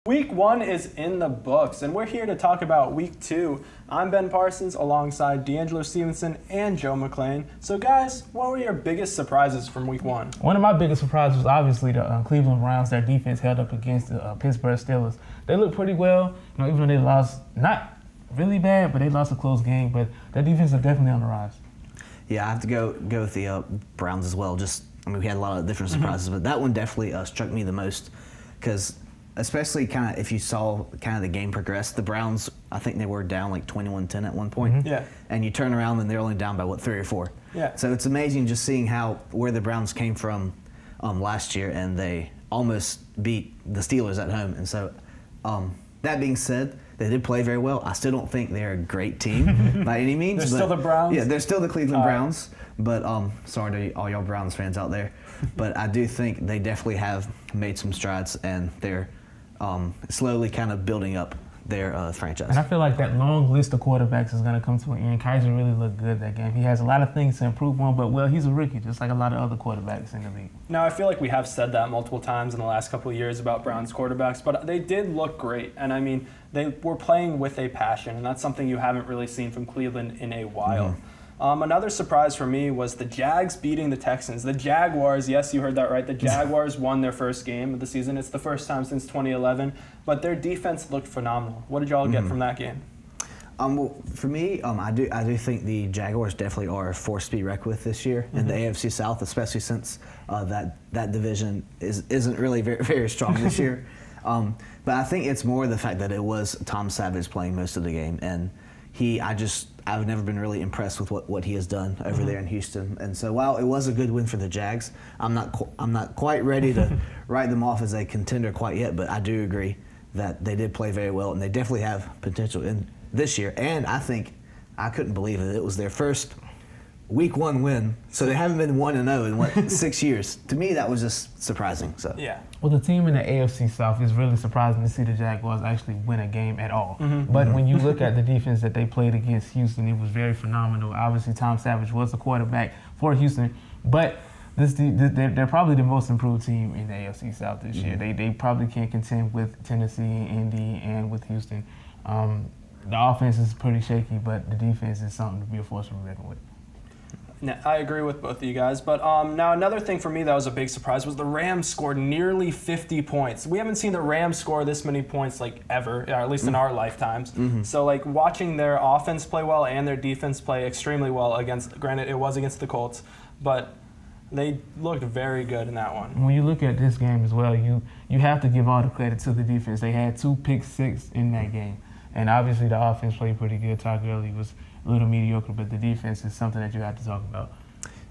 Week 1 is in the books, and we're here to talk about Week 2. I'm Ben Parsons alongside DeAngelo Stevenson and Joe McLean. So guys, what were your biggest surprises from Week 1? One of my biggest surprises was obviously the Cleveland Browns. Their defense held up against the Pittsburgh Steelers. They looked pretty well, even though they lost, not really bad, but they lost a close game, but their defense is definitely on the rise. Yeah, I have to go with the Browns as well. We had a lot of different surprises, but that one definitely struck me the most because especially kind of if you saw kind of the game progress, the Browns, I think they were down like 21-10 at one point. Yeah. And you turn around and they're only down by, 3 or 4? Yeah. So it's amazing just seeing where the Browns came from last year, and they almost beat the Steelers at home. And so that being said, they did play very well. I still don't think they're a great team by any means. They're still the Browns? Yeah, they're still the Cleveland Browns. But sorry to all y'all Browns fans out there. But I do think they definitely have made some strides, and they're slowly kind of building up their franchise. And I feel like that long list of quarterbacks is going to come to an end. Kaiser really looked good that game. He has a lot of things to improve on, but, he's a rookie, just like a lot of other quarterbacks in the league. Now, I feel like we have said that multiple times in the last couple of years about Browns quarterbacks, but they did look great. And, I mean, they were playing with a passion, and that's something you haven't really seen from Cleveland in a while. Mm-hmm. Another surprise for me was the Jags beating the Texans. The Jaguars, yes, you heard that right. The Jaguars won their first game of the season. It's the first time since 2011, but their defense looked phenomenal. What did y'all get from that game? Well, for me, I do think the Jaguars definitely are a force to be reckoned with this year in the AFC South, especially since that division isn't really very, very strong this year. But I think it's more the fact that it was Tom Savage playing most of the game, and I've never been really impressed with what he has done over there in Houston. And so while it was a good win for the Jags, I'm not quite ready to write them off as a contender quite yet, but I do agree that they did play very well, and they definitely have potential in this year. And I think I couldn't believe it. It was their first Week 1 win, so they haven't been 1-0 in 6 years. To me, that was just surprising. So yeah. Well, the team in the AFC South is really surprising to see the Jaguars actually win a game at all. But when you look at the defense that they played against Houston, it was very phenomenal. Obviously, Tom Savage was the quarterback for Houston, but they're probably the most improved team in the AFC South this year. They probably can't contend with Tennessee, Indy, and with Houston. The offense is pretty shaky, but the defense is something to be a force to be reckoned with. I agree with both of you guys, but now another thing for me that was a big surprise was the Rams scored nearly 50 points. We haven't seen the Rams score this many points ever, or at least in our lifetimes. So watching their offense play well and their defense play extremely well granted it was against the Colts, but they looked very good in that one. When you look at this game as well, you have to give all the credit to the defense. They had 2 pick-6 in that game, and obviously the offense played pretty good. Todd Gurley was a little mediocre, but the defense is something that you have to talk about.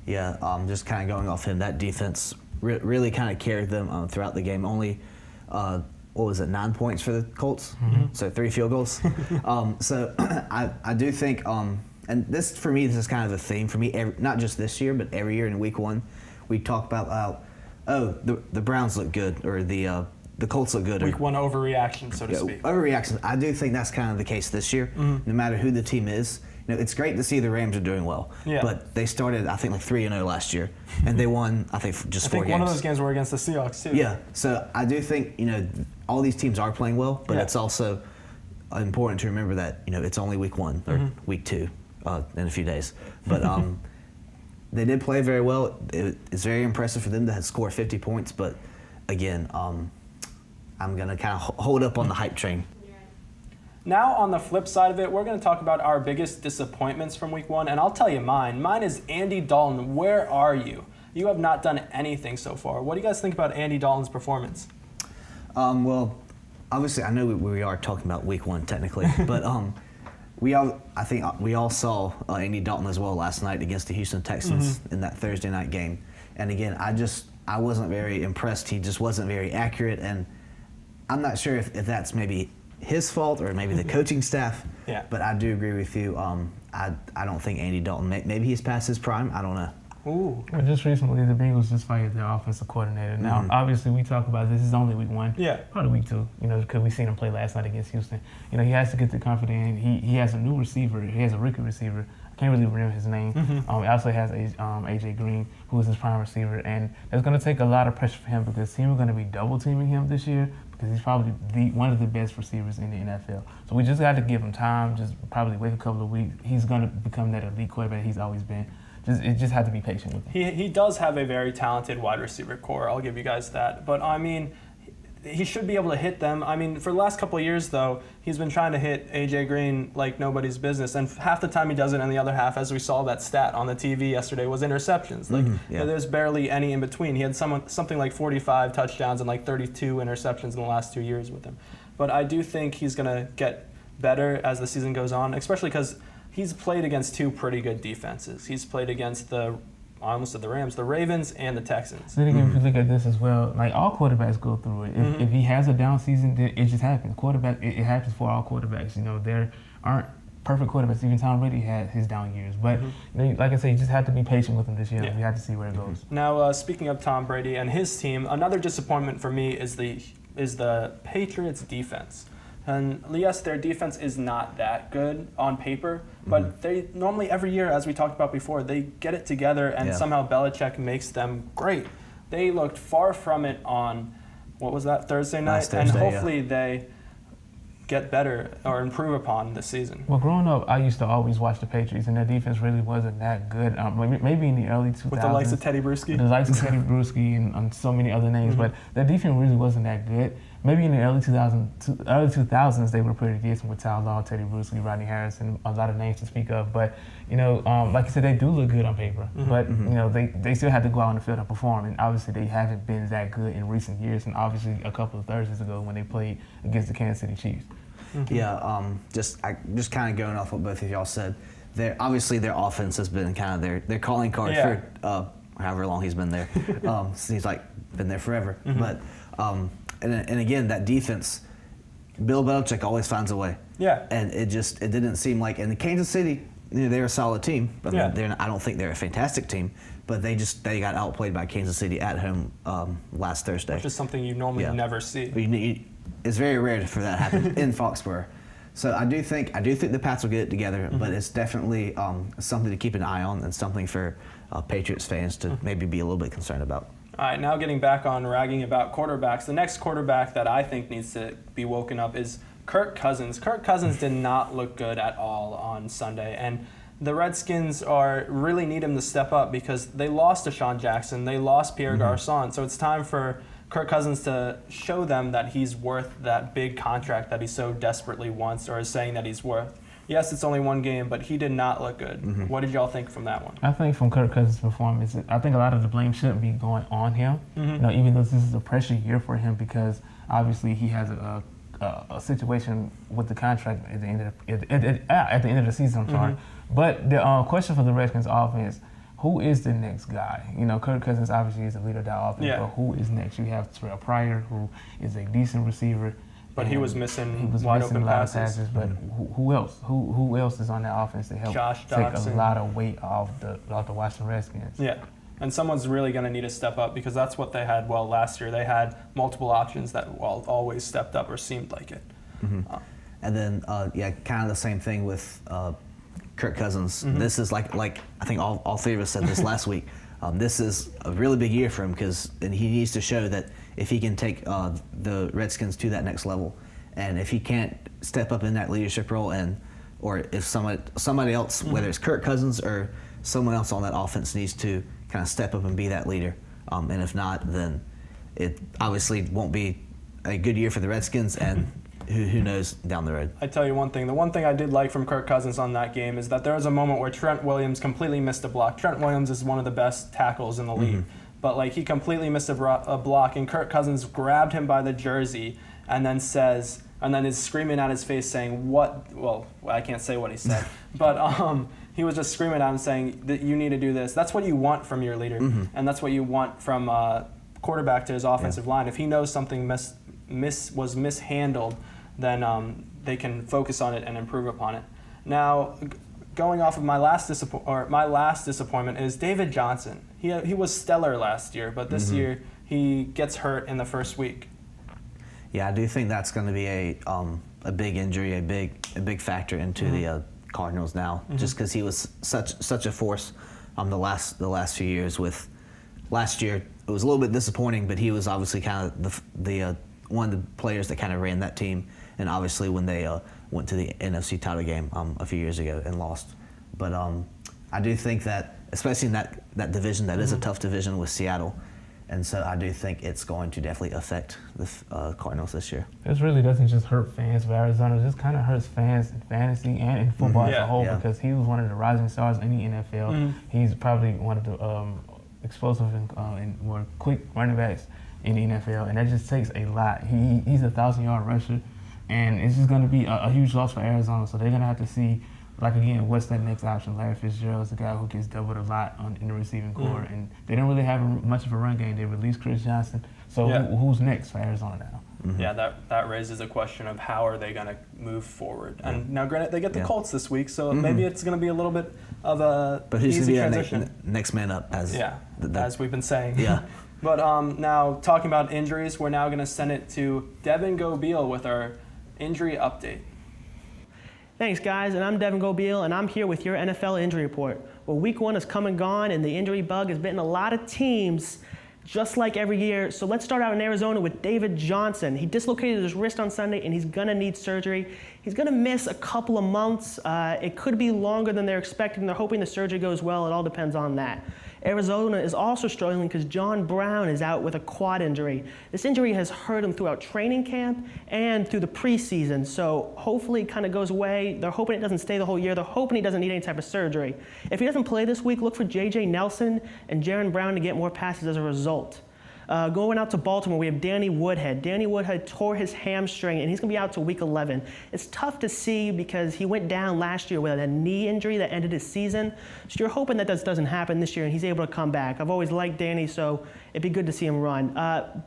Yeah, just kind of going off him, that defense really kind of carried them throughout the game. Only, 9 points for the Colts? So 3 field goals. So I do think, and this for me, this is kind of a theme for me, not just this year, but every year in Week 1, we talk about the Browns look good, or the Colts look good. Week 1 overreaction, so to speak. Overreaction. I do think that's kind of the case this year, no matter who the team is. It's great to see the Rams are doing well, but they started, I think, 3-0 last year, and they won, I think, just 4 games. One of those games were against the Seahawks, too. Yeah, so I do think, all these teams are playing well, but it's also important to remember that, it's only Week 1 or Week 2 in a few days. But they did play very well. It's very impressive for them to score 50 points, but again, I'm going to kind of hold up on the hype train. Now, on the flip side of it, we're going to talk about our biggest disappointments from Week 1, and I'll tell you mine. Mine is Andy Dalton. Where are you? You have not done anything so far. What do you guys think about Andy Dalton's performance? Well, obviously, I know we are talking about Week 1 technically, but I think we all saw Andy Dalton as well last night against the Houston Texans in that Thursday night game. And again, I wasn't very impressed. He just wasn't very accurate, and I'm not sure if that's maybe his fault or maybe the coaching staff. Yeah. But I do agree with you. I don't think Andy Dalton, maybe he's past his prime. I don't know. Ooh. Well, just recently, the Bengals just fired their offensive coordinator. Now, obviously, we talk about this is only Week 1. Yeah. Probably Week 2, because we seen him play last night against Houston. He has to get the confidence. He has a new receiver. He has a rookie receiver. I can't really remember his name. He also has A.J. Green, who is his prime receiver, and it's going to take a lot of pressure for him because teams are going to be double teaming him this year because he's probably one of the best receivers in the NFL. So we just got to give him time, just probably wait a couple of weeks. He's going to become that elite quarterback he's always been. It just had to be patient with him. He does have a very talented wide receiver core. I'll give you guys that. But, I mean, he should be able to hit them. I mean, for the last couple of years, though, he's been trying to hit A.J. Green like nobody's business. And half the time he does it, and the other half, as we saw that stat on the TV yesterday, was interceptions. Like, there's barely any in between. He had something like 45 touchdowns and like 32 interceptions in the last 2 years with him. But I do think he's going to get better as the season goes on, especially because he's played against two pretty good defenses. He's played against I almost said the Rams, the Ravens, and the Texans. Then again, if you look at this as well, like all quarterbacks go through it. If he has a down season, then it just happens. It happens for all quarterbacks. You know, there aren't perfect quarterbacks. Even Tom Brady had his down years. But like I said, you just have to be patient with him this year. We have to see where it goes. Now, speaking of Tom Brady and his team, another disappointment for me is the Patriots' defense. And yes, their defense is not that good on paper, but they normally every year, as we talked about before, they get it together and somehow Belichick makes them great. They looked far from it on, what was that, Thursday night? Last Thursday, and hopefully they get better or improve upon this season. Well, growing up, I used to always watch the Patriots, and their defense really wasn't that good. Maybe in the early 2000s. With the likes of Teddy Bruschi? The likes of Teddy Bruschi and so many other names, but their defense really wasn't that good. Maybe in the early 2000s, they were pretty decent with Tal Law, Teddy Bruschi, Rodney Harrison, a lot of names to speak of. But, you know, like you said, they do look good on paper. But, you know, they still have to go out on the field and perform. And obviously they haven't been that good in recent years. And obviously a couple of Thursdays ago when they played against the Kansas City Chiefs. Yeah, just kind of going off what both of y'all said. Obviously their offense has been kind of their calling card for however long he's been there. He's like been there forever. But and again, that defense, Bill Belichick always finds a way. Yeah. And it didn't seem like, and Kansas City, you know, they're a solid team. But I don't think they're a fantastic team. But they got outplayed by Kansas City at home last Thursday. Which is something you normally never see. It's very rare for that to happen in Foxborough. So I do think the Pats will get it together, but it's definitely something to keep an eye on and something for Patriots fans to maybe be a little bit concerned about. All right, now getting back on ragging about quarterbacks, the next quarterback that I think needs to be woken up is Kirk Cousins. Kirk Cousins did not look good at all on Sunday, and the Redskins really need him to step up because they lost Deshaun Jackson, they lost Pierre Garçon, so it's time for Kirk Cousins to show them that he's worth that big contract that he so desperately wants or is saying that he's worth. Yes, it's only one game, but he did not look good. What did y'all think from that one? I think from Kirk Cousins' performance, I think a lot of the blame shouldn't be going on him. You know, even though this is a pressure year for him because obviously he has a situation with the contract at the end of the season. I'm sorry, but the question for the Redskins offense. Who is the next guy? You know, Kirk Cousins obviously is the leader of that offense, but who is next? You have Terrell Pryor, who is a decent receiver. But he was missing wide open passes. But who else? Who else is on that offense to help take a lot of weight off the Washington Redskins? Yeah, and someone's really going to need to step up because that's what they had last year. They had multiple options that always stepped up or seemed like it. And then, kind of the same thing with Kirk Cousins. This is like I think all three of us said this last week. This is a really big year for him and he needs to show that if he can take the Redskins to that next level, and if he can't step up in that leadership role, or if somebody else, whether it's Kirk Cousins or someone else on that offense, needs to kind of step up and be that leader, and if not, then it obviously won't be a good year for the Redskins, and who knows down the road. I tell you one thing. The one thing I did like from Kirk Cousins on that game is that there was a moment where Trent Williams completely missed a block. Trent Williams is one of the best tackles in the league. But he completely missed a block, and Kirk Cousins grabbed him by the jersey and then is screaming at his face saying, "What?" Well, I can't say what he said, but he was just screaming at him saying that you need to do this. That's what you want from your leader, and that's what you want from quarterback to his offensive line. If he knows something was mishandled, then they can focus on it and improve upon it. Now, going off of my last disappointment is David Johnson. He was stellar last year, but this year he gets hurt in the first week. Yeah, I do think that's going to be a big injury, a big factor into Cardinals now, just because he was such a force the last few years. With last year, it was a little bit disappointing, but he was obviously kind of the one of the players that kind of ran that team. And obviously when they went to the NFC title game a few years ago and lost. But I do think that, especially in that division, that is a tough division with Seattle. And so I do think it's going to definitely affect the Cardinals this year. This really doesn't just hurt fans of Arizona. This kind of hurts fans in fantasy and in football as a whole, because he was one of the rising stars in the NFL. He's probably one of the explosive and more quick running backs in the NFL, and that just takes a lot. He's a 1,000-yard rusher, and it's just going to be a huge loss for Arizona. So they're going to have to see, like, again, what's that next option? Larry Fitzgerald is the guy who gets doubled a lot in the receiving core, and they don't really have much of a run game. They released Chris Johnson. So who's next for Arizona now? Yeah, that raises a question of how are they going to move forward. And now, granted, they get the Colts this week, so maybe it's going to be a little bit of a easy transition. Next man up, as we've been saying. Yeah. But now, talking about injuries, we're now going to send it to Devin Gobeil with our injury update. Thanks, guys, and I'm Devin Gobeil, and I'm here with your NFL injury report. Well, week 1 has come and gone, and the injury bug has bitten a lot of teams, just like every year. So let's start out in Arizona with David Johnson. He dislocated his wrist on Sunday, and he's going to need surgery. He's going to miss a couple of months. It could be longer than they're expecting. They're hoping the surgery goes well. It all depends on that. Arizona is also struggling because John Brown is out with a quad injury. This injury has hurt him throughout training camp and through the preseason, so hopefully it kind of goes away. They're hoping it doesn't stay the whole year. They're hoping he doesn't need any type of surgery. If he doesn't play this week, look for J.J. Nelson and Jaron Brown to get more passes as a result. Going out to Baltimore, we have Danny Woodhead. Danny Woodhead tore his hamstring, and he's going to be out till week 11. It's tough to see because he went down last year with a knee injury that ended his season. So you're hoping that this doesn't happen this year, and he's able to come back. I've always liked Danny, so it'd be good to see him run.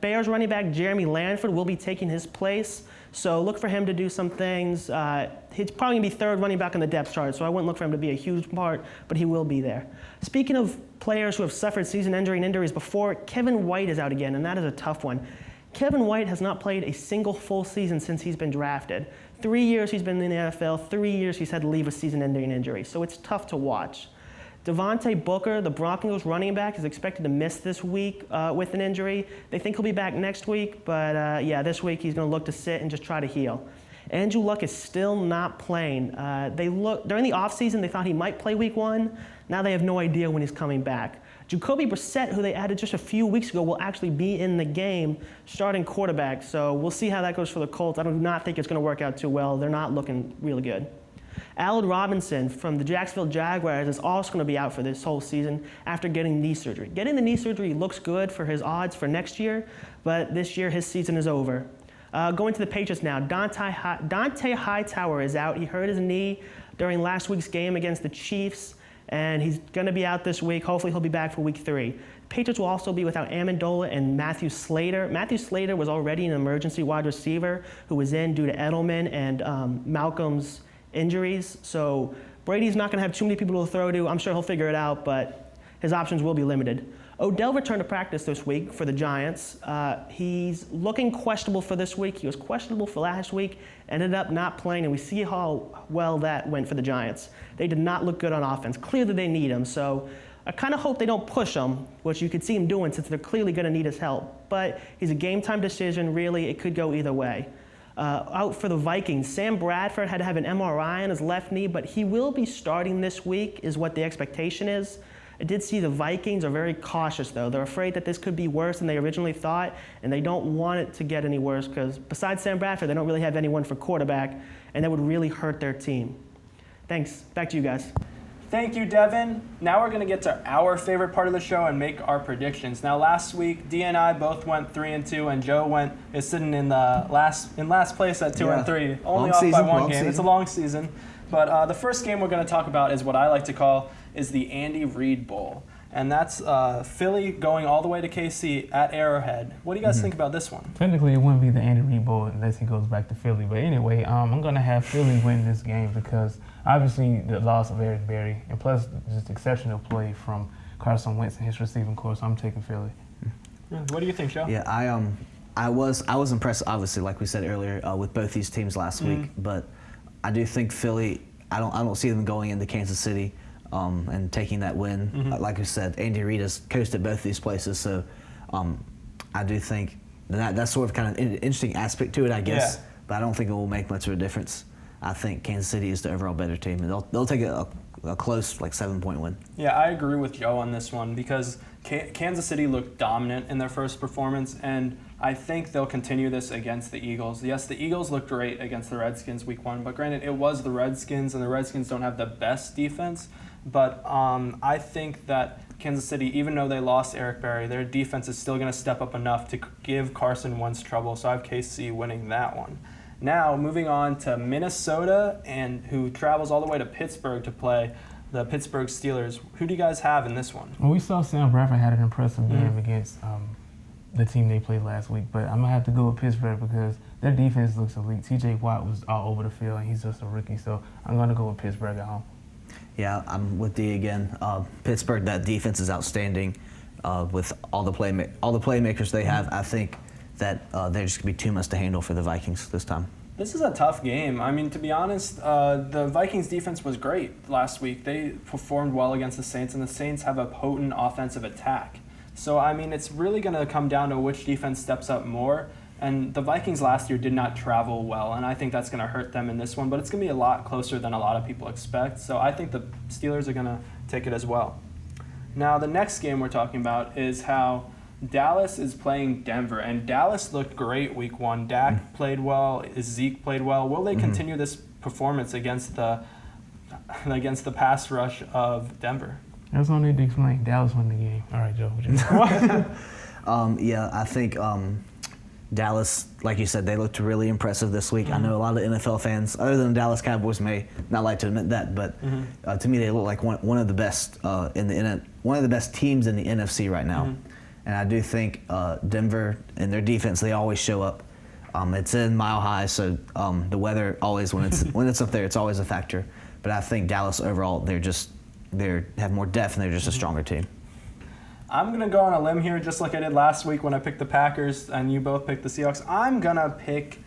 Bears running back Jeremy Lanford will be taking his place, so look for him to do some things. He's probably going to be third running back on the depth chart, so I wouldn't look for him to be a huge part, but he will be there. Speaking of players who have suffered season-ending injuries before, Kevin White is out again, and that is a tough one. Kevin White has not played a single full season since he's been drafted. 3 years he's been in the NFL, 3 years he's had to leave with season-ending injury, so it's tough to watch. Devontae Booker, the Broncos running back, is expected to miss this week with an injury. They think he'll be back next week, but this week he's going to look to sit and just try to heal. Andrew Luck is still not playing. During the offseason, they thought he might play week 1. Now they have no idea when he's coming back. Jacoby Brissett, who they added just a few weeks ago, will actually be in the game starting quarterback. So we'll see how that goes for the Colts. I do not think it's going to work out too well. They're not looking really good. Allen Robinson from the Jacksonville Jaguars is also going to be out for this whole season after getting knee surgery. Getting the knee surgery looks good for his odds for next year, but this year his season is over. Going to the Patriots now, Dante Hightower is out. He hurt his knee during last week's game against the Chiefs, and he's going to be out this week. Hopefully he'll be back for week 3. Patriots will also be without Amendola and Matthew Slater. Matthew Slater was already an emergency wide receiver who was in due to Edelman and Malcolm's injuries. So Brady's not going to have too many people to throw to. I'm sure he'll figure it out, but his options will be limited. Odell returned to practice this week for the Giants. He's looking questionable for this week. He was questionable for last week, ended up not playing, and we see how well that went for the Giants. They did not look good on offense. Clearly they need him, so I kind of hope they don't push him, which you could see him doing since they're clearly going to need his help. But he's a game-time decision. Really, it could go either way. Out for the Vikings, Sam Bradford had to have an MRI on his left knee, but he will be starting this week is what the expectation is. I did see the Vikings are very cautious, though. They're afraid that this could be worse than they originally thought, and they don't want it to get any worse because besides Sam Bradford, they don't really have anyone for quarterback, and that would really hurt their team. Thanks. Back to you guys. Thank you, Devin. Now we're going to get to our favorite part of the show and make our predictions. Now, last week, Dee and I both went 3-2, and Joe is sitting in last place at 2-3, only off by one game. It's a long season. But the first game we're going to talk about is what I like to call is the Andy Reid Bowl. And that's Philly going all the way to KC at Arrowhead. What do you guys think about this one? Technically, it wouldn't be the Andy Reid Bowl unless he goes back to Philly. But anyway, I'm going to have Philly win this game because obviously the loss of Eric Berry and plus just exceptional play from Carson Wentz and his receiving corps. So I'm taking Philly. What do you think, Joe? Yeah, I was impressed, obviously, like we said earlier, with both these teams last week. But I do think Philly I don't see them going into Kansas City and taking that win. Like I said, Andy Reid has coached at both these places, so I do think that's sort of kind of an interesting aspect to it, I guess. Yeah. But I don't think it will make much of a difference. I think Kansas City is the overall better team, and they'll take a close, like 7-point win. Yeah, I agree with Joe on this one because Kansas City looked dominant in their first performance, and I think they'll continue this against the Eagles. Yes, the Eagles looked great against the Redskins week 1, but granted, it was the Redskins, and the Redskins don't have the best defense. But I think that Kansas City, even though they lost Eric Berry, their defense is still going to step up enough to give Carson Wentz trouble. So I have KC winning that one. Now, moving on to Minnesota, and who travels all the way to Pittsburgh to play the Pittsburgh Steelers. Who do you guys have in this one? Well, we saw Sam Bradford had an impressive game against the team they played last week, but I'm going to have to go with Pittsburgh because their defense looks elite. TJ Watt was all over the field, and he's just a rookie, so I'm going to go with Pittsburgh at home. Yeah, I'm with D again. Pittsburgh, that defense is outstanding with all the playmakers they have. I think that they're just going to be too much to handle for the Vikings this time. This is a tough game. I mean, to be honest, the Vikings defense was great last week. They performed well against the Saints, and the Saints have a potent offensive attack. So, I mean, it's really going to come down to which defense steps up more. And the Vikings last year did not travel well, and I think that's going to hurt them in this one. But it's going to be a lot closer than a lot of people expect. So I think the Steelers are going to take it as well. Now, the next game we're talking about is how Dallas is playing Denver, and Dallas looked great week 1. Dak played well. Zeke played well. Will they continue this performance against the pass rush of Denver? That's all I need to explain. Dallas won the game. All right, Joe. Yeah, I think Dallas, like you said, they looked really impressive this week. I know a lot of NFL fans, other than the Dallas Cowboys, may not like to admit that, but to me, they look like one of the best one of the best teams in the NFC right now. And I do think Denver and their defense, they always show up. It's in Mile High, so the weather always when it's up there, it's always a factor. But I think Dallas overall, they have more depth and they're just a stronger team. I'm going to go on a limb here, just like I did last week when I picked the Packers and you both picked the Seahawks. I'm going to pick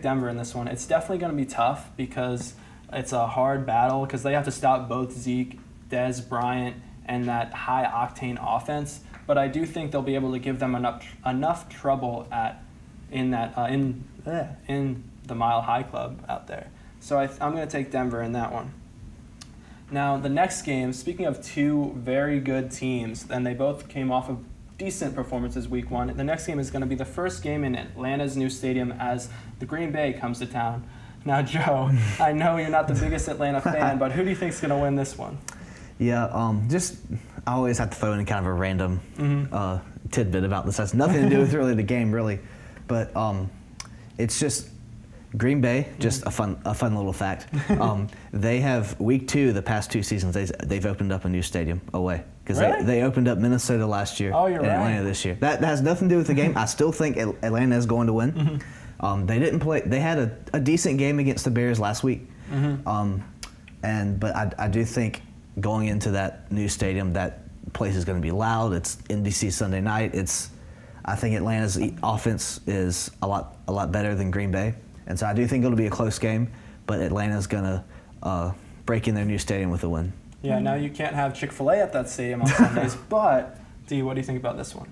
Denver in this one. It's definitely going to be tough because it's a hard battle because they have to stop both Zeke, Dez Bryant, and that high-octane offense. But I do think they'll be able to give them enough trouble in the Mile High Club out there. So I'm going to take Denver in that one. Now, the next game, speaking of two very good teams, and they both came off of decent performances week 1, the next game is going to be the first game in Atlanta's new stadium as the Green Bay comes to town. Now, Joe, I know you're not the biggest Atlanta fan, but who do you think is going to win this one? Yeah, I always have to throw in kind of a random tidbit about this. Has nothing to do with really the game, really, but it's just Green Bay. Just a fun little fact. They have week 2, the past 2 seasons, they've opened up a new stadium away because really? they opened up Minnesota last year and Atlanta this year. That has nothing to do with the game. I still think Atlanta is going to win. They didn't play. They had a decent game against the Bears last week, but I do think going into that new stadium, that place is going to be loud. It's NBC Sunday night. I think Atlanta's offense is a lot better than Green Bay, and so I do think it'll be a close game. But Atlanta's going to break in their new stadium with a win. Yeah. Now you can't have Chick-fil-A at that stadium on Sundays, but. D, what do you think about this one?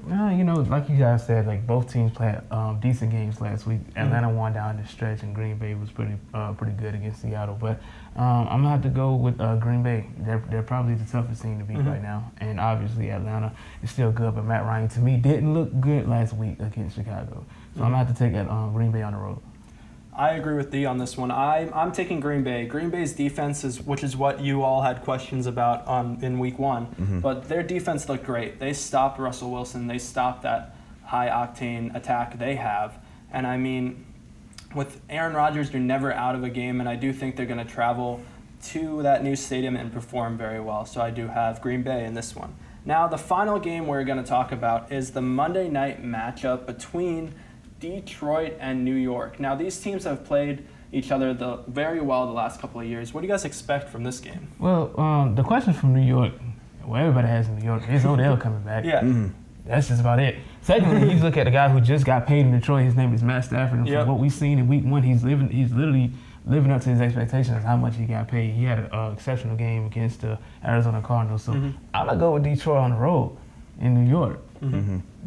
Like you guys said, like both teams played decent games last week. Atlanta won down the stretch, and Green Bay was pretty good against Seattle. But I'm gonna have to go with Green Bay. They're probably the toughest team to beat right now, and obviously Atlanta is still good. But Matt Ryan, to me, didn't look good last week against Chicago. So I'm gonna have to take Green Bay on the road. I agree with D on this one. I'm taking Green Bay. Green Bay's defense which is what you all had questions about in week 1, but their defense looked great. They stopped Russell Wilson. They stopped that high-octane attack they have. And I mean, with Aaron Rodgers, you're never out of a game, and I do think they're going to travel to that new stadium and perform very well. So I do have Green Bay in this one. Now, the final game we're going to talk about is the Monday night matchup between Detroit and New York. Now, these teams have played each other very well the last couple of years. What do you guys expect from this game? Well, the question from New York, well, everybody has in New York, is Odell coming back? Yeah. That's just about it. Secondly, you look at the guy who just got paid in Detroit. His name is Matt Stafford. And Yep. from what we've seen in Week 1, he's literally living up to his expectations. How much he got paid. He had an exceptional game against the Arizona Cardinals. So I'm gonna go with Detroit on the road in New York.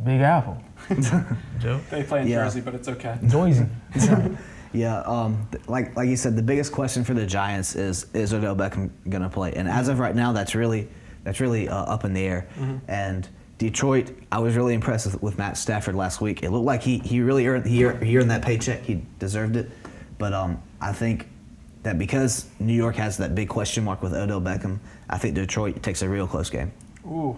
Big Apple. Joe. They play in Yeah. Jersey, but it's okay. Noisy. Yeah, like you said, the biggest question for the Giants is Odell Beckham going to play? And as of right now, that's really up in the air. And Detroit, I was really impressed with Matt Stafford last week. It looked like he really earned that paycheck. He deserved it. But I think that because New York has that big question mark with Odell Beckham, I think Detroit takes a real close game. Ooh,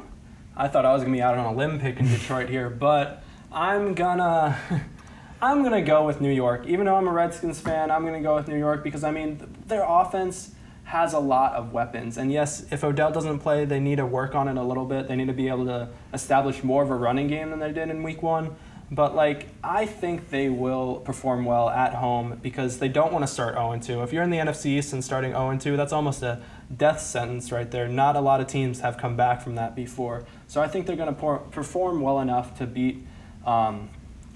I thought I was gonna be out on a limb picking Detroit here, but I'm gonna go with New York. Even though I'm a Redskins fan, I'm gonna go with New York because I mean their offense has a lot of weapons, and yes, if Odell doesn't play, they need to work on it a little bit. They need to be able to establish more of a running game than they did in Week 1. But I think they will perform well at home because they don't want to start 0-2. If you're in the NFC East and starting 0-2, that's almost a death sentence right there. Not a lot of teams have come back from that before. So I think they're going to perform well enough to beat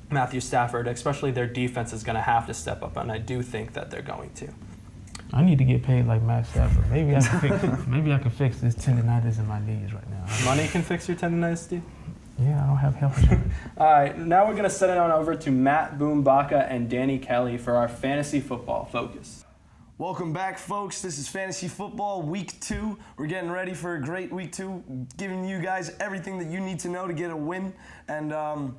Matthew Stafford, especially their defense is going to have to step up, and I do think that they're going to. I need to get paid like Matt Stafford. Maybe I can fix this tendinitis in my knees right now. Money can fix your tendonitis, Steve? Yeah, I don't have health insurance. All right, now we're going to send it on over to Matt Bumbaca and Danny Kelly for our fantasy football focus. Welcome back, folks. This is Fantasy Football Week 2. We're getting ready for a great Week 2, giving you guys everything that you need to know to get a win. And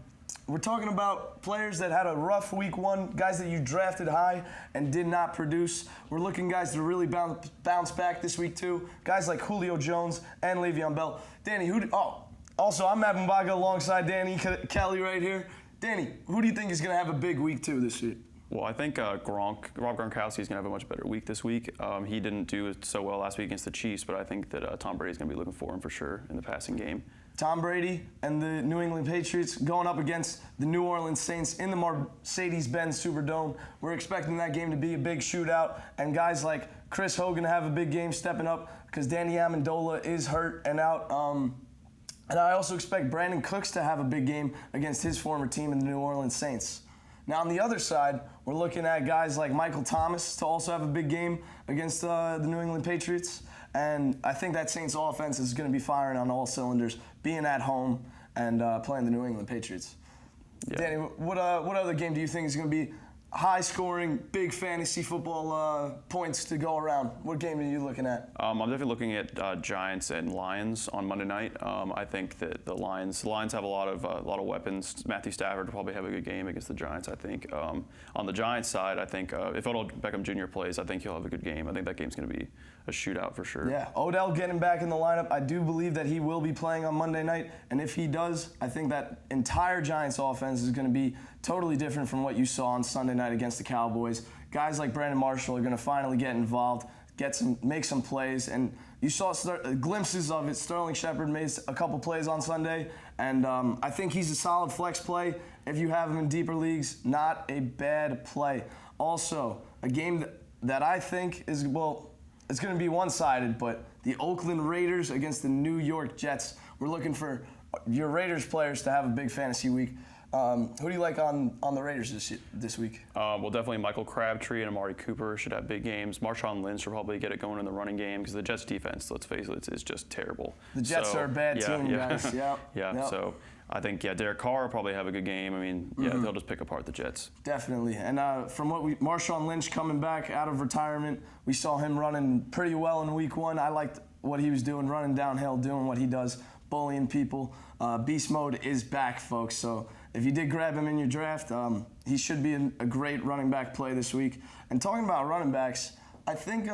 we're talking about players that had a rough Week 1, guys that you drafted high and did not produce. We're looking guys to really bounce back this Week 2. Guys like Julio Jones and Le'Veon Bell. Danny, also, I'm Matt Bumbaca alongside Danny Kelly right here. Danny, who do you think is going to have a big Week 2 this year? Well, I think Rob Gronkowski is going to have a much better week this week. He didn't do so well last week against the Chiefs, but I think that Tom Brady is going to be looking for him for sure in the passing game. Tom Brady and the New England Patriots going up against the New Orleans Saints in the Mercedes-Benz Superdome. We're expecting that game to be a big shootout, and guys like Chris Hogan have a big game stepping up because Danny Amendola is hurt and out. And I also expect Brandon Cooks to have a big game against his former team in the New Orleans Saints. Now, on the other side, we're looking at guys like Michael Thomas to also have a big game against the New England Patriots. And I think that Saints offense is going to be firing on all cylinders, being at home and playing the New England Patriots. Yeah. Danny, what other game do you think is going to be high-scoring, big fantasy football points to go around? What game are you looking at? I'm definitely looking at Giants and Lions on Monday night. I think that the Lions have a lot of weapons. Matthew Stafford will probably have a good game against the Giants, I think. On the Giants side, I think if Odell Beckham Jr. plays, I think he'll have a good game. I think that game's going to be a shootout for sure. Yeah, Odell getting back in the lineup. I do believe that he will be playing on Monday night, and if he does, I think that entire Giants offense is going to be totally different from what you saw on Sunday night against the Cowboys. Guys like Brandon Marshall are going to finally get involved, make some plays, and you saw glimpses of it. Sterling Shepard made a couple plays on Sunday, and I think he's a solid flex play if you have him in deeper leagues. Not a bad play. Also, a game that I think is, well, it's going to be one-sided, but the Oakland Raiders against the New York Jets. We're looking for your Raiders players to have a big fantasy week. Who do you like on the Raiders this week? Well, definitely Michael Crabtree and Amari Cooper should have big games. Marshawn Lynch will probably get it going in the running game because the Jets' defense, let's face it, is just terrible. The Jets are a bad team, guys. Yeah. So I think, Derek Carr will probably have a good game. I mean, they'll just pick apart the Jets. Definitely. And from Marshawn Lynch coming back out of retirement, we saw him running pretty well in Week 1. I liked what he was doing, running downhill, doing what he does, bullying people. Beast mode is back, folks. So if you did grab him in your draft, he should be a great running back play this week. And talking about running backs, I think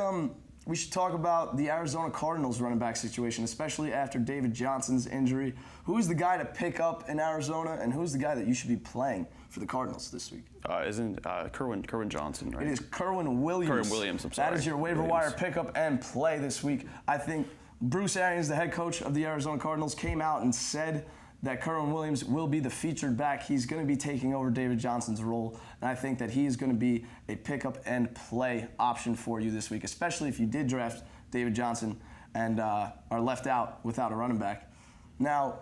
we should talk about the Arizona Cardinals running back situation, especially after David Johnson's injury. Who's the guy to pick up in Arizona, and who's the guy that you should be playing for the Cardinals this week? Isn't Kerwin Johnson, right? It is Kerwin Williams. Kerwin Williams, I'm sorry. That is your waiver wire pickup and play this week. I think Bruce Arians, the head coach of the Arizona Cardinals, came out and said that Kerwin Williams will be the featured back. He's going to be taking over David Johnson's role, and I think that he is going to be a pickup and play option for you this week, especially if you did draft David Johnson and are left out without a running back. Now,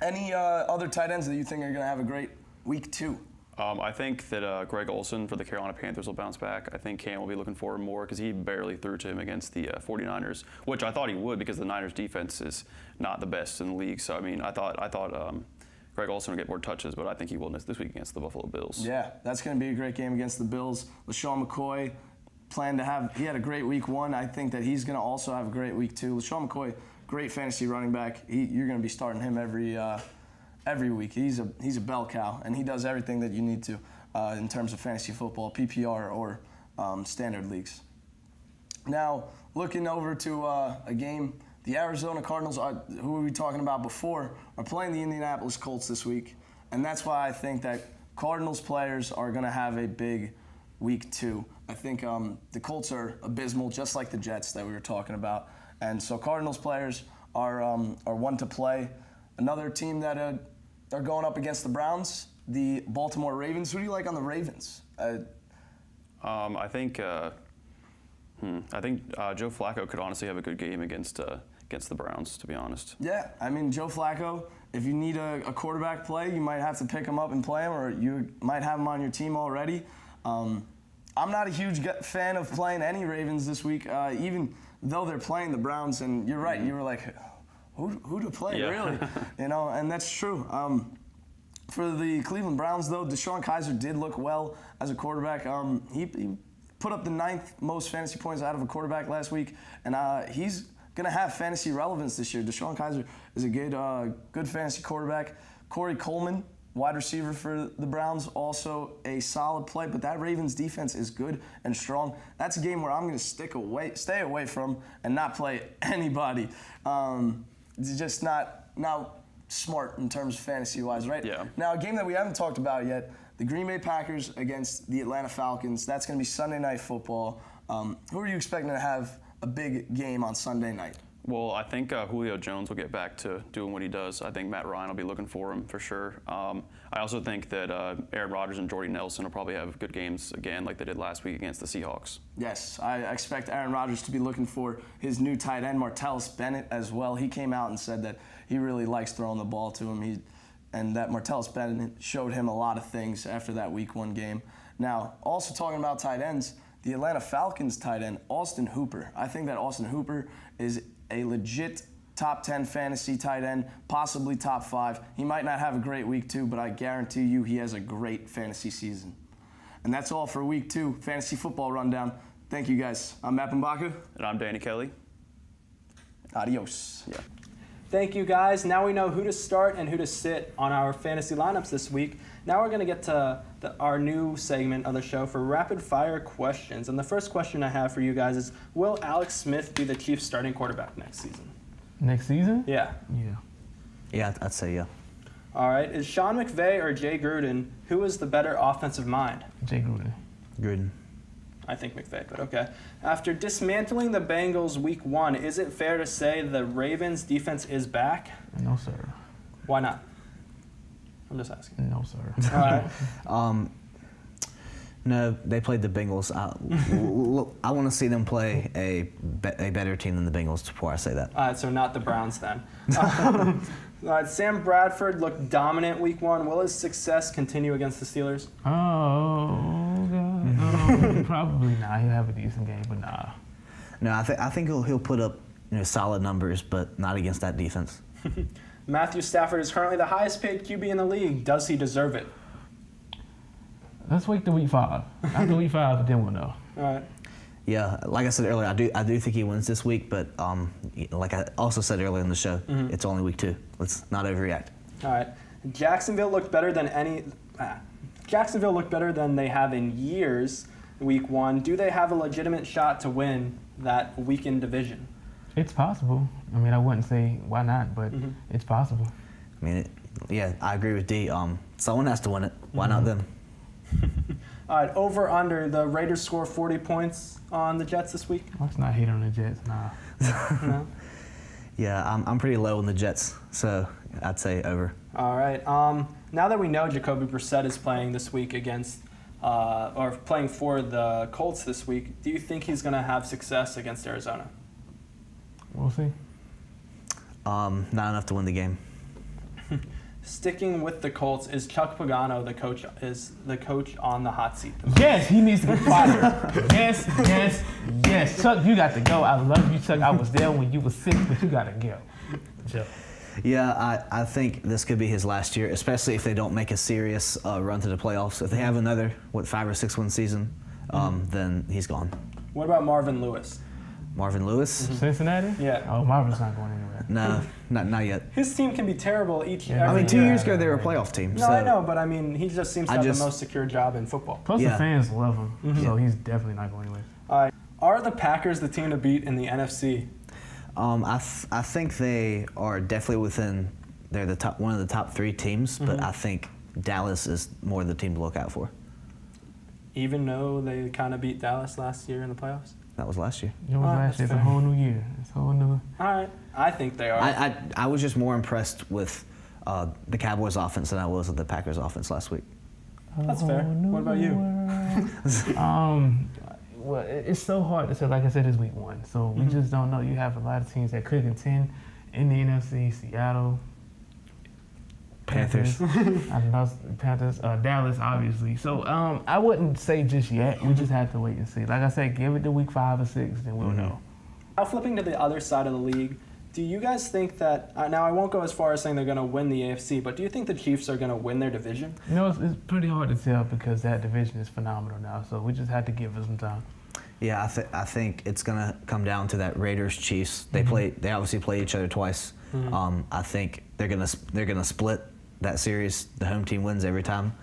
Any other tight ends that you think are going to have a great week 2? I think that Greg Olsen for the Carolina Panthers will bounce back. I think Cam will be looking for him more because he barely threw to him against the 49ers, which I thought he would because the Niners defense is not the best in the league. So, I mean, I thought Greg Olsen would get more touches, but I think he will this week against the Buffalo Bills. Yeah, that's going to be a great game against the Bills. LaShawn McCoy he had a great week 1. I think that he's going to also have a great week 2. LaShawn McCoy, great fantasy running back. You're going to be starting him every week. He's a bell cow, and he does everything that you need to in terms of fantasy football, PPR or standard leagues. Now, looking over to a game, the Arizona Cardinals, who we were talking about before, are playing the Indianapolis Colts this week, and that's why I think that Cardinals players are going to have a big week 2. I think the Colts are abysmal, just like the Jets that we were talking about, and so Cardinals players are one to play. Another team that are going up against the Browns, the Baltimore Ravens. Who do you like on the Ravens? I think Joe Flacco could honestly have a good game against the Browns, to be honest. Yeah, I mean, Joe Flacco, if you need a quarterback play, you might have to pick him up and play him, or you might have him on your team already. I'm not a huge fan of playing any Ravens this week, even though they're playing the Browns. And you're right, you were like, who to play, really? And that's true. For the Cleveland Browns, though, DeShone Kizer did look well as a quarterback. He put up the 9th most fantasy points out of a quarterback last week, and he's going to have fantasy relevance this year. DeShone Kizer is a good fantasy quarterback. Corey Coleman, wide receiver for the Browns, also a solid play, but that Ravens defense is good and strong. That's a game where I'm going to stay away from and not play anybody. It's just not smart in terms of fantasy-wise, right? Yeah. Now, a game that we haven't talked about yet, the Green Bay Packers against the Atlanta Falcons. That's going to be Sunday Night Football. Who are you expecting to have a big game on Sunday night? Well, I think Julio Jones will get back to doing what he does. I think Matt Ryan will be looking for him for sure. I also think that Aaron Rodgers and Jordy Nelson will probably have good games again like they did last week against the Seahawks. Yes, I expect Aaron Rodgers to be looking for his new tight end, Martellus Bennett, as well. He came out and said that he really likes throwing the ball to him. And that Martellus Bennett showed him a lot of things after that Week 1 game. Now, also talking about tight ends, the Atlanta Falcons tight end, Austin Hooper. I think that Austin Hooper is a legit top 10 fantasy tight end, possibly top 5. He might not have a great week 2, but I guarantee you he has a great fantasy season. And that's all for week 2 fantasy football rundown. Thank you guys. I'm Matt Bumbaca. And I'm Danny Kelly. Adios. Yeah. Thank you, guys. Now we know who to start and who to sit on our fantasy lineups this week. Now we're going to get to our new segment of the show for rapid fire questions. And the first question I have for you guys is, will Alex Smith be the Chiefs starting quarterback next season? Next season? Yeah. Yeah. Yeah, I'd say yeah. All right. Is Sean McVay or Jay Gruden, who is the better offensive mind? Jay Gruden. Gruden. I think McVay, but okay. After dismantling the Bengals week 1, is it fair to say the Ravens defense is back? No, sir. Why not? I'm just asking. No, sir. All right. No, they played the Bengals. I want to see them play a better team than the Bengals before I say that. All right, so not the Browns then. All right, Sam Bradford looked dominant week 1. Will his success continue against the Steelers? Oh, God. Probably not. He'll have a decent game, but nah. No, I think he'll put up solid numbers, but not against that defense. Matthew Stafford is currently the highest paid QB in the league. Does he deserve it? Let's wait till week 5. After week 5, then we'll know. All right. Yeah, like I said earlier, I do think he wins this week, but like I also said earlier in the show, it's only week 2. Let's not overreact. All right. Jacksonville looked better than they have in years. Week 1. Do they have a legitimate shot to win that weekend division? It's possible. I mean, I wouldn't say why not, but it's possible. I mean, yeah, I agree with D. Someone has to win it. Why not them? All right, over under, the Raiders score 40 points on the Jets this week? Let's not hate on the Jets, nah. No? Yeah, I'm pretty low on the Jets, so I'd say over. All right. Now that we know Jacoby Brissett is playing this week against, or playing for the Colts this week, do you think he's going to have success against Arizona? We'll see. Not enough to win the game. Sticking with the Colts, is Chuck Pagano the coach on the hot seat? Yes, he needs to get fired. Yes. Chuck, you got to go. I love you, Chuck. I was there when you were sick, but you got to go. Joe. Yeah, I think this could be his last year, especially if they don't make a serious run to the playoffs. If they have another 5 or 6 win season, then he's gone. What about Marvin Lewis? Marvin Lewis? Cincinnati? Yeah. Oh, Marvin's not going anywhere. No, not yet. His team can be terrible every I mean, 2 year. years ago they were a playoff team. No, so I know, but I mean, he just seems to have the most secure job in football. Plus, the Yeah. fans love him, so he's definitely not going anywhere. All right. Are the Packers the team to beat in the NFC? I think they are definitely within. They're one of the top 3 teams, but I think Dallas is more the team to look out for. Even though they kind of beat Dallas last year in the playoffs? That was last year. It was last year. It's a fair. whole new year. It's a whole new. All right. I think they are. I was just more impressed with the Cowboys offense than I was with the Packers offense last week. That's fair. What about you? Well, it's so hard to say. Like I said, it's week 1, so we just don't know. You have a lot of teams that could contend in the NFC. Seattle, Panthers. I know Panthers. Dallas, obviously. So I wouldn't say just yet. We just have to wait and see. Like I said, give it to week 5 or 6, then we'll know. Now, flipping to the other side of the league, do you guys think that, now I won't go as far as saying they're going to win the AFC, but do you think the Chiefs are going to win their division? You know, it's pretty hard to tell because that division is phenomenal now. So we just have to give it some time. Yeah, I think it's gonna come down to that Raiders Chiefs. They obviously play each other twice. I think they're gonna split that series. The home team wins every time,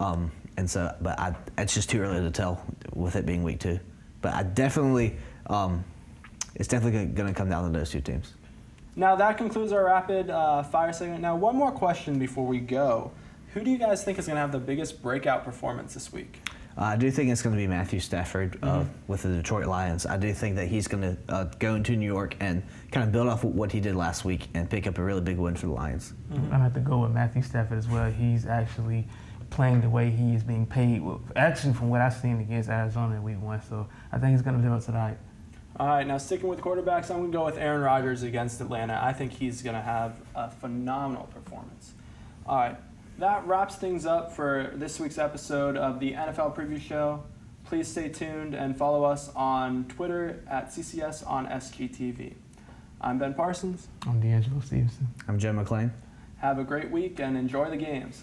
and so it's just too early to tell with it being week 2. But it's definitely gonna come down to those 2 teams. Now that concludes our rapid fire segment. Now one more question before we go. Who do you guys think is going to have the biggest breakout performance this week? I do think it's going to be Matthew Stafford with the Detroit Lions. I do think that he's going to go into New York and kind of build off what he did last week and pick up a really big win for the Lions. I have to go with Matthew Stafford as well. He's actually playing the way he is being paid. Actually, from what I've seen against Arizona in week 1, so I think he's going to live up to the hype. All right, now sticking with quarterbacks, I'm going to go with Aaron Rodgers against Atlanta. I think he's going to have a phenomenal performance. All right. That wraps things up for this week's episode of the NFL Preview Show. Please stay tuned and follow us on Twitter at CCS on SGTV. I'm Ben Parsons. I'm DeAngelo Stevenson. I'm Joe McLean. Have a great week and enjoy the games.